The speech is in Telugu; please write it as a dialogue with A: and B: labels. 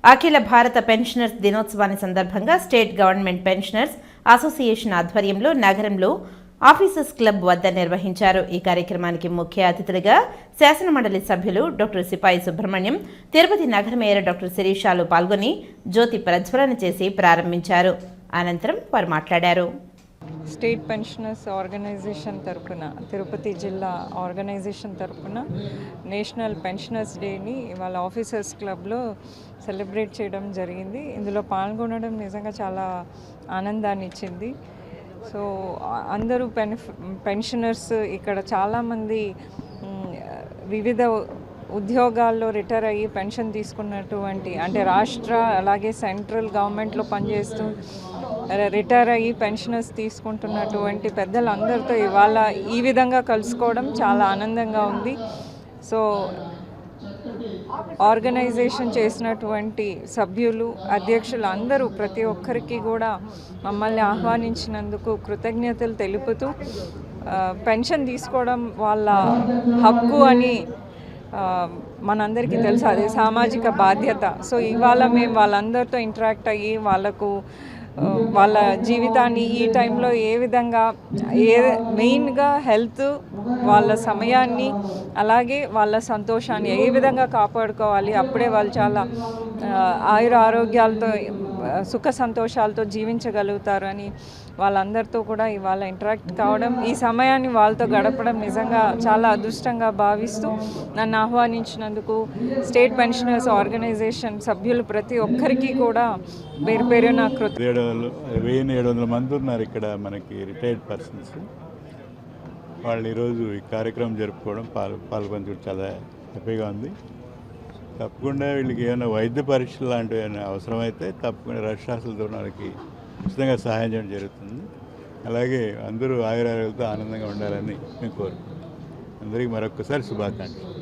A: అఖిల భారత పెన్షనర్స్ దినోత్సవాన్ని సందర్భంగా స్టేట్ గవర్నమెంట్ పెన్షనర్స్ అసోసియేషన్ ఆధ్వర్యంలో నగరంలో ఆఫీసర్స్ క్లబ్ వద్ద నిర్వహించారు. ఈ కార్యక్రమానికి ముఖ్య అతిథులుగా శాసనమండలి సభ్యులు డాక్టర్ సిపాయి సుబ్రహ్మణ్యం, తిరుపతి నగర మేయర్ డాక్టర్ శిరీషాలు పాల్గొని జ్యోతి ప్రజ్వలన చేసి ప్రారంభించారు. అనంతరం వారు మాట్లాడారు.
B: స్టేట్ పెన్షనర్స్ ఆర్గనైజేషన్ తరపున, తిరుపతి జిల్లా ఆర్గనైజేషన్ తరపున నేషనల్ పెన్షనర్స్ డేని వాళ్ళ ఆఫీసర్స్ క్లబ్లో సెలబ్రేట్ చేయడం జరిగింది. ఇందులో పాల్గొనడం నిజంగా చాలా ఆనందాన్ని ఇచ్చింది. సో అందరూ పెన్షనర్స్ ఇక్కడ చాలామంది వివిధ ఉద్యోగాల్లో రిటైర్ అయ్యి పెన్షన్ తీసుకున్నటువంటి, అంటే రాష్ట్ర అలాగే సెంట్రల్ గవర్నమెంట్లో పనిచేస్తూ రిటైర్ అయ్యి పెన్షనర్స్ తీసుకుంటున్నటువంటి పెద్దలందరితో ఇవాళ ఈ విధంగా కలుసుకోవడం చాలా ఆనందంగా ఉంది. సో ఆర్గనైజేషన్ చేసినటువంటి సభ్యులు, అధ్యక్షులు అందరూ ప్రతి ఒక్కరికి కూడా మమ్మల్ని ఆహ్వానించినందుకు కృతజ్ఞతలు తెలుపుతూ, పెన్షన్ తీసుకోవడం వాళ్ళ హక్కు అని మనందరికీ తెలుసు, అదే సామాజిక బాధ్యత. సో ఇవాళ మేము వాళ్ళందరితో ఇంటరాక్ట్ అయ్యి వాళ్ళ జీవితాన్ని ఈ టైంలో ఏ విధంగా మెయిన్గా హెల్త్, వాళ్ళ సమయాన్ని అలాగే వాళ్ళ సంతోషాన్ని ఏ విధంగా కాపాడుకోవాలి, అప్పుడే వాళ్ళు చాలా ఆయుర ఆరోగ్యాలతో సుఖ సంతోషాలతో జీవించగలుగుతారు అని వాళ్ళందరితో కూడా ఇవాళ ఇంటరాక్ట్ కావడం, ఈ సమయాన్ని వాళ్ళతో గడపడం నిజంగా చాలా అదృష్టంగా భావిస్తూ నన్ను ఆహ్వానించినందుకు స్టేట్ పెన్షనర్స్ ఆర్గనైజేషన్ సభ్యులు ప్రతి ఒక్కరికి కూడా పేరు పేరు నా
C: 1700 మంది ఉన్నారు ఇక్కడ మనకి రిటైర్డ్ పర్సన్స్. వాళ్ళు ఈరోజు ఈ కార్యక్రమం జరుపుకోవడం, పాల్గొనడం చాలా హ్యాపీగా ఉంది. తప్పకుండా వీళ్ళకి ఏమైనా వైద్య పరీక్షలు లాంటివి ఏమైనా అవసరమైతే తప్పకుండా రాష్ట్రాలతో వాళ్ళకి ఉచితంగా సహాయం చేయడం జరుగుతుంది. అలాగే అందరూ ఆయురారోగ్యాలతో ఆనందంగా ఉండాలని మేము కోరుకుంటున్నాం. అందరికీ మరొకసారి శుభాకాంక్షలు.